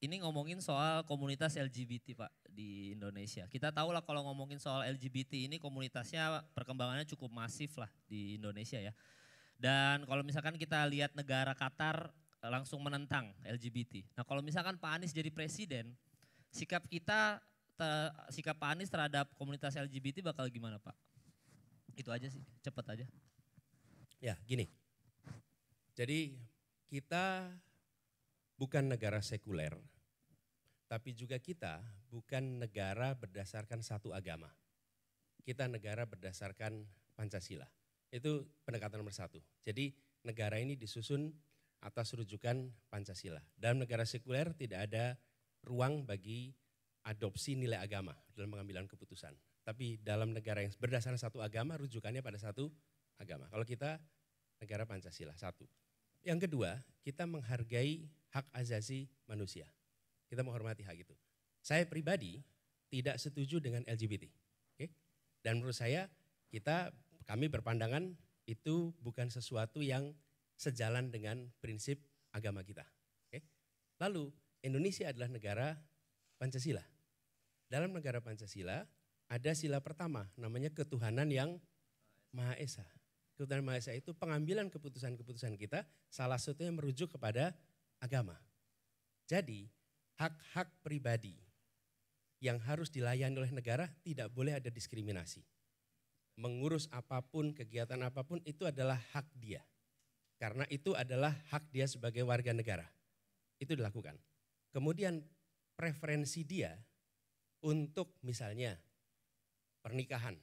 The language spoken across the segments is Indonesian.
ini ngomongin soal komunitas LGBT Pak di Indonesia. Kita tahu lah kalau ngomongin soal LGBT ini komunitasnya perkembangannya cukup masif lah di Indonesia ya. Dan kalau misalkan kita lihat negara Qatar langsung menentang LGBT. Nah kalau misalkan Pak Anies jadi presiden, sikap Pak Anies terhadap komunitas LGBT bakal gimana Pak? Itu aja sih, cepet aja. Ya gini, jadi kita bukan negara sekuler, tapi juga kita bukan negara berdasarkan satu agama. Kita negara berdasarkan Pancasila. Itu pendekatan nomor satu. Jadi negara ini disusun atas rujukan Pancasila. Dalam negara sekuler tidak ada ruang bagi adopsi nilai agama dalam pengambilan keputusan. Tapi dalam negara yang berdasarkan satu agama, rujukannya pada satu agama. Kalau kita negara Pancasila, satu. Yang kedua, kita menghargai hak asasi manusia. Kita menghormati hak itu. Saya pribadi tidak setuju dengan LGBT. Okay? Dan menurut saya kami berpandangan itu bukan sesuatu yang sejalan dengan prinsip agama kita. Okay? Lalu Indonesia adalah negara Pancasila. Dalam negara Pancasila ada sila pertama namanya ketuhanan yang Maha Esa. Ketuhanan Maha Esa itu pengambilan keputusan-keputusan kita salah satunya merujuk kepada agama. Jadi hak-hak pribadi yang harus dilayani oleh negara tidak boleh ada diskriminasi. Mengurus apapun, kegiatan apapun itu adalah hak dia. Karena itu adalah hak dia sebagai warga negara. Itu dilakukan. Kemudian preferensi dia untuk misalnya pernikahan.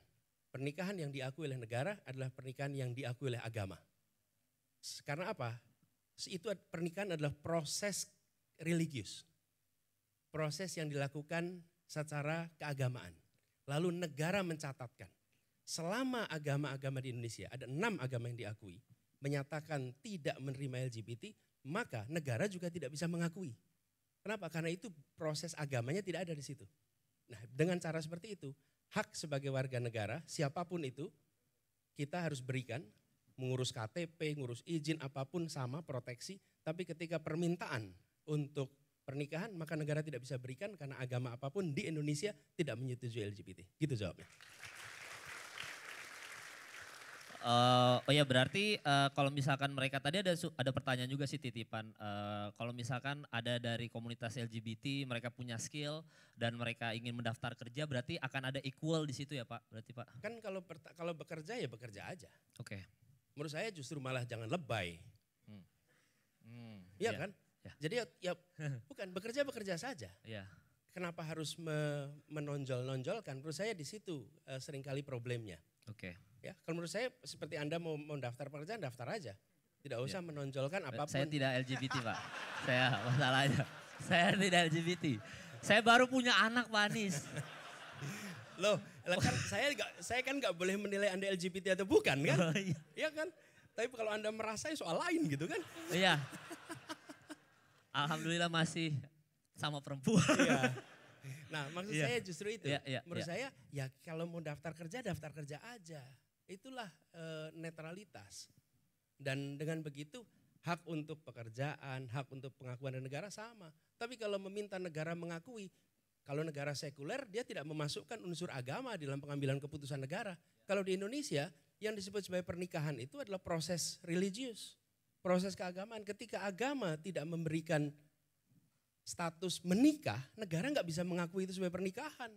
Pernikahan yang diakui oleh negara adalah pernikahan yang diakui oleh agama. Karena apa? Itu pernikahan adalah proses religius. Proses yang dilakukan secara keagamaan. Lalu negara mencatatkan. Selama agama-agama di Indonesia, ada 6 agama yang diakui, menyatakan tidak menerima LGBT, maka negara juga tidak bisa mengakui. Kenapa? Karena itu proses agamanya tidak ada di situ. Nah dengan cara seperti itu, hak sebagai warga negara, siapapun itu, kita harus berikan, mengurus KTP, ngurus izin apapun sama proteksi, tapi ketika permintaan untuk pernikahan maka negara tidak bisa berikan karena agama apapun di Indonesia tidak menyetujui LGBT. Gitu jawabnya. Oh ya berarti kalau misalkan mereka tadi ada pertanyaan juga sih titipan. Kalau misalkan ada dari komunitas LGBT mereka punya skill dan mereka ingin mendaftar kerja berarti akan ada equal di situ ya Pak? Berarti Pak? Kan kalau bekerja ya bekerja aja. Oke. Menurut saya justru malah jangan lebay. Iya ya, kan? Ya. Jadi ya bukan bekerja saja. Iya. Kenapa harus menonjol-nonjolkan? Menurut saya di situ seringkali problemnya. Oke. Ya, kalau menurut saya seperti Anda mau daftar pekerjaan daftar aja. Tidak usah menonjolkan apapun. Saya tidak LGBT Pak. Saya masalahnya. Saya tidak LGBT. Saya baru punya anak Pak Anies. Loh, kan saya kan nggak boleh menilai Anda LGBT atau bukan kan? Oh, iya. Iya kan? Tapi kalau Anda merasa soal lain gitu kan? Iya. Alhamdulillah masih sama perempuan. Iya. Nah maksud saya justru itu. Menurut saya iya. ya kalau mau daftar kerja aja. Itulah netralitas. Dan dengan begitu hak untuk pekerjaan, hak untuk pengakuan dari negara sama. Tapi kalau meminta negara mengakui, kalau negara sekuler dia tidak memasukkan unsur agama dalam pengambilan keputusan negara. Kalau di Indonesia yang disebut sebagai pernikahan itu adalah proses religius, proses keagamaan. Ketika agama tidak memberikan status menikah, negara nggak bisa mengakui itu sebagai pernikahan.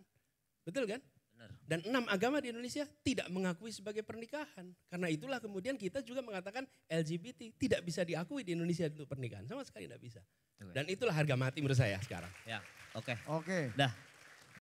Betul kan? Benar. Dan 6 agama di Indonesia tidak mengakui sebagai pernikahan. Karena itulah kemudian kita juga mengatakan LGBT tidak bisa diakui di Indonesia untuk pernikahan. Sama sekali tidak bisa. Dan itulah harga mati menurut saya sekarang. Ya, oke. Oke. Dah.